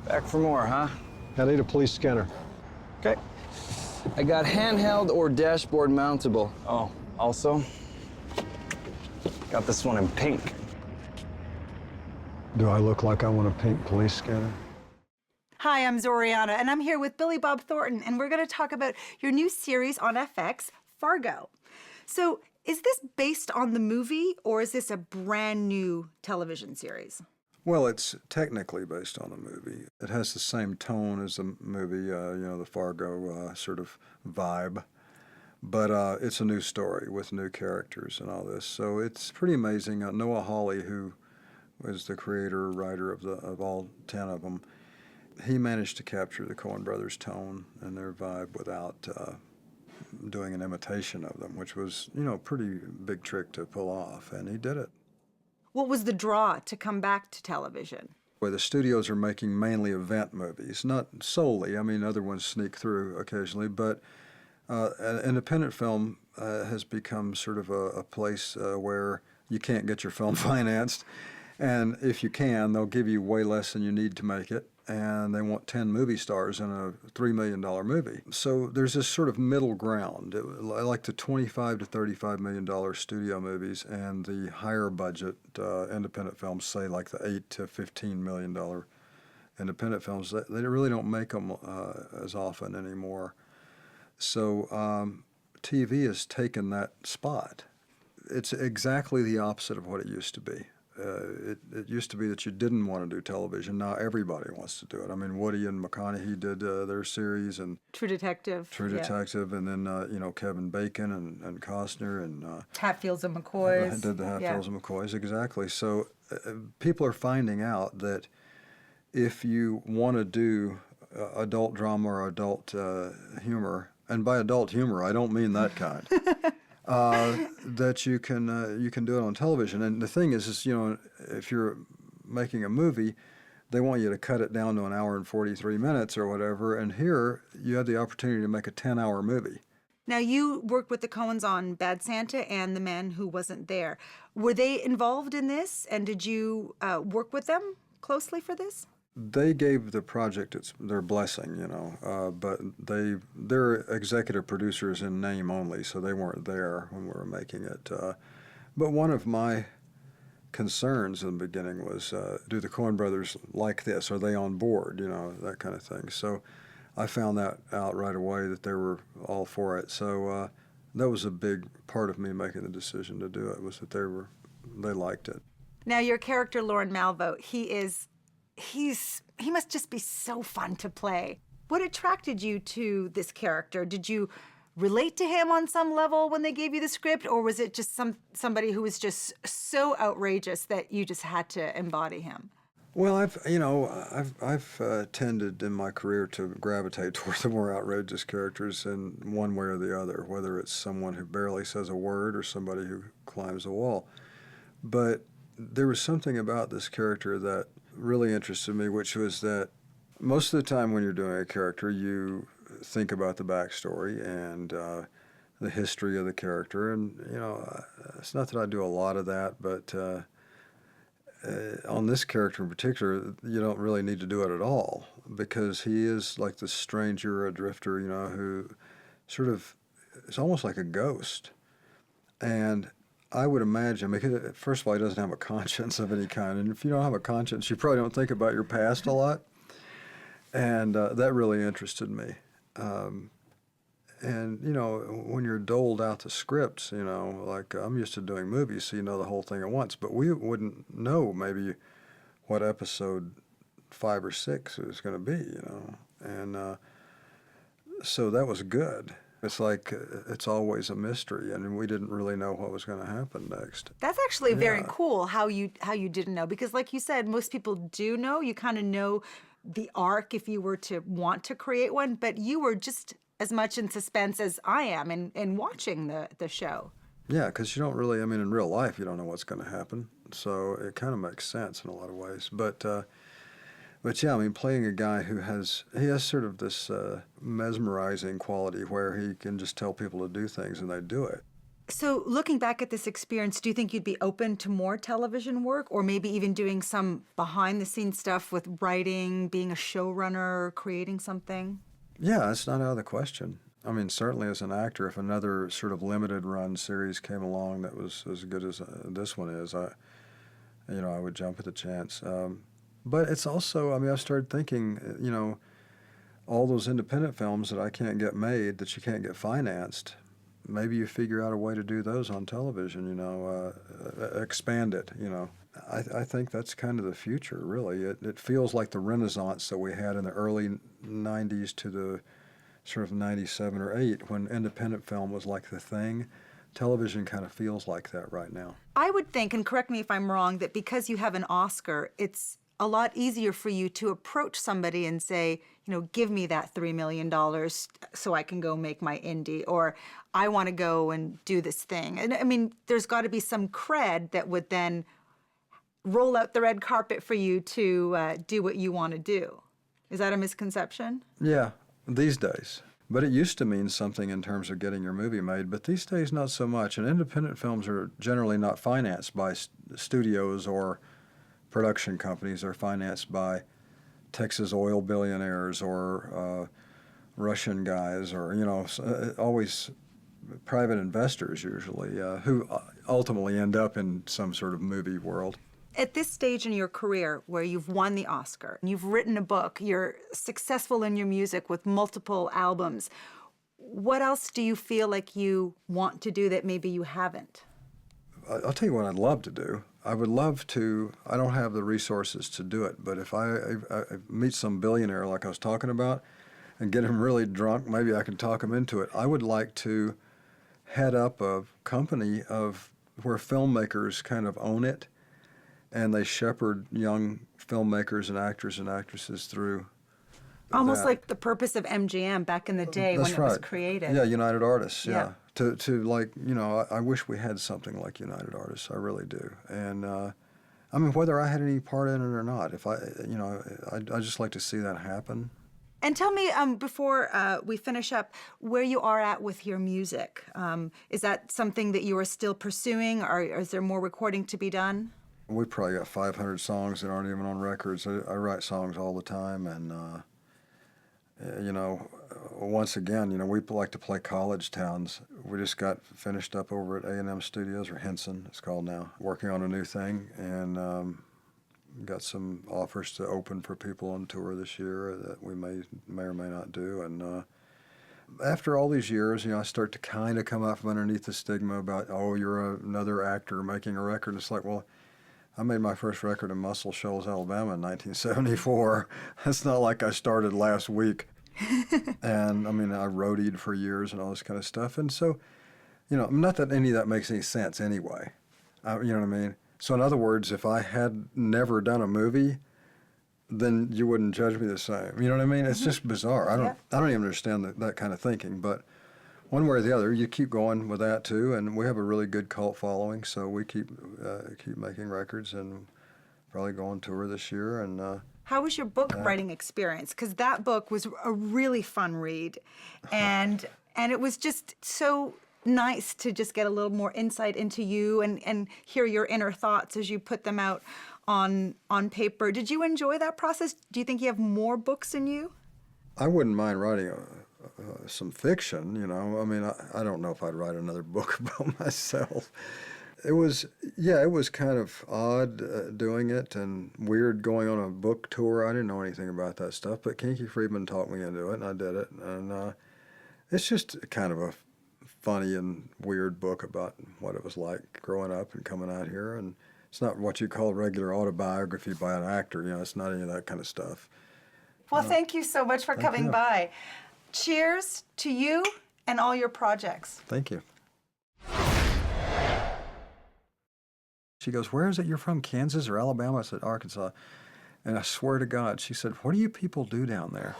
Back for more, huh? I need a police scanner. Okay. I got handheld or dashboard mountable. Oh, also, got this one in pink. Do I look like I want a pink police scanner? Hi, I'm Zorianna, and I'm here with Billy Bob Thornton, and we're going to talk about your new series on FX, Fargo. So, is this based on the movie, or is this a brand new television series? Well, it's technically based on the movie. It has the same tone as the movie, the Fargo sort of vibe. But it's a new story with new characters and all this. So it's pretty amazing. Noah Hawley, who was the creator, writer of all 10 of them, he managed to capture the Coen brothers' tone and their vibe without doing an imitation of them, which was, a pretty big trick to pull off, and he did it. What was the draw to come back to television? Well, the studios are making mainly event movies, not solely. I mean, other ones sneak through occasionally, but an independent film has become sort of a place where you can't get your film financed, and if you can, they'll give you way less than you need to make it, and they want 10 movie stars in a $3 million movie. So there's this sort of middle ground, like the $25 to $35 million studio movies and the higher budget independent films, say like the $8 to $15 million independent films. They really don't make them as often anymore. So TV has taken that spot. It's exactly the opposite of what it used to be. It used to be that you didn't want to do television. Now everybody wants to do it. I mean, Woody and McConaughey did their series, and True Detective. and then Kevin Bacon and Costner and Hatfields and McCoys. did the Hatfields and McCoys, exactly. So people are finding out that if you want to do adult drama or adult humor, and by adult humor I don't mean that kind. That you can do it on television. And the thing is if you're making a movie, they want you to cut it down to an hour and 43 minutes or whatever. And here you have the opportunity to make a 10-hour movie. Now, you worked with the Coens on Bad Santa and The Man Who Wasn't There. Were they involved in this, and did you work with them closely for this? They gave the project their blessing, but they're executive producers in name only, so they weren't there when we were making it. But one of my concerns in the beginning was, do the Coen brothers like this? Are they on board? That kind of thing. So I found that out right away that they were all for it. So that was a big part of me making the decision to do it, was that they liked it. Now, your character, Lorne Malvo, he must just be so fun to play. What attracted you to this character? Did you relate to him on some level when they gave you the script, or was it just somebody who was just so outrageous that you just had to embody him? Well, I've tended in my career to gravitate toward the more outrageous characters in one way or the other, whether it's someone who barely says a word or somebody who climbs a wall. But there was something about this character that really interested me, which was that most of the time when you're doing a character, you think about the backstory and the history of the character. And, it's not that I do a lot of that, but on this character in particular, you don't really need to do it at all, because he is like this stranger, a drifter, who sort of is almost like a ghost. And I would imagine, because first of all, he doesn't have a conscience of any kind, and if you don't have a conscience, you probably don't think about your past a lot, and that really interested me. And when you're doled out the scripts, like I'm used to doing movies, so you know the whole thing at once, but we wouldn't know maybe what episode 5 or 6 is going to be, and so that was good. It's like it's always a mystery, and we didn't really know what was going to happen next. That's actually very cool how you didn't know, because like you said, most people do know. You kind of know the arc if you were to want to create one, but you were just as much in suspense as I am in watching the show. Yeah, because you don't really, in real life, you don't know what's going to happen, so it kind of makes sense in a lot of ways. But yeah, playing a guy who has sort of this mesmerizing quality where he can just tell people to do things and they do it. So looking back at this experience, do you think you'd be open to more television work, or maybe even doing some behind-the-scenes stuff with writing, being a showrunner, creating something? Yeah, it's not out of the question. I mean, certainly as an actor, if another sort of limited run series came along that was as good as this one is, I would jump at the chance. But it's also, I mean, I started thinking, all those independent films that I can't get made, that you can't get financed, maybe you figure out a way to do those on television, expand it, I think that's kind of the future, really. It feels like the renaissance that we had in the early 90s to the sort of 97 or 8 when independent film was like the thing. Television kind of feels like that right now. I would think, and correct me if I'm wrong, that because you have an Oscar, it's a lot easier for you to approach somebody and say, give me that $3 million so I can go make my indie, or I want to go and do this thing. And I mean, there's got to be some cred that would then roll out the red carpet for you to do what you want to do. Is that a misconception? Yeah, these days. But it used to mean something in terms of getting your movie made, but these days not so much. And independent films are generally not financed by studios or production companies. They're financed by Texas oil billionaires or Russian guys or, always private investors usually, who ultimately end up in some sort of movie world. At this stage in your career where you've won the Oscar, you've written a book, you're successful in your music with multiple albums, what else do you feel like you want to do that maybe you haven't? I'll tell you what I'd love to do. I would love to, I don't have the resources to do it, but if I meet some billionaire like I was talking about and get him really drunk, maybe I can talk him into it. I would like to head up a company where filmmakers kind of own it, and they shepherd young filmmakers and actors and actresses through. Almost like the purpose of MGM back in the day when it was created. Yeah, United Artists, yeah. To like, I wish we had something like United Artists, I really do. And I mean, whether I had any part in it or not, I'd just like to see that happen. And tell me, before we finish up, where you are at with your music. Is that something that you are still pursuing, or is there more recording to be done? We probably got 500 songs that aren't even on records. I write songs all the time, and once again, we like to play college towns. We just got finished up over at A&M Studios, or Henson, it's called now, working on a new thing, and got some offers to open for people on tour this year that we may or may not do. And after all these years, I start to kind of come out from underneath the stigma about, oh, you're another actor making a record. It's like, well, I made my first record in Muscle Shoals, Alabama in 1974. It's not like I started last week. And I mean, I roadied for years and all this kind of stuff. And so, not that any of that makes any sense anyway. You know what I mean? So in other words, if I had never done a movie, then you wouldn't judge me the same. You know what I mean? It's just bizarre. I don't even understand that kind of thinking. But one way or the other, you keep going with that too, and we have a really good cult following, so we keep making records and probably go on tour this year. And how was your book writing experience? Because that book was a really fun read, and it was just so nice to just get a little more insight into you and hear your inner thoughts as you put them out on paper. Did you enjoy that process? Do you think you have more books in you? I wouldn't mind writing some fiction, I mean, I don't know if I'd write another book about myself. It was kind of odd doing it and weird going on a book tour. I didn't know anything about that stuff, but Kinky Friedman talked me into it, and I did it. And it's just kind of a funny and weird book about what it was like growing up and coming out here. And it's not what you call a regular autobiography by an actor. It's not any of that kind of stuff. Well, thank you so much for coming by. Cheers to you and all your projects. Thank you. She goes, where is it you're from, Kansas or Alabama? I said, Arkansas. And I swear to God, she said, what do you people do down there?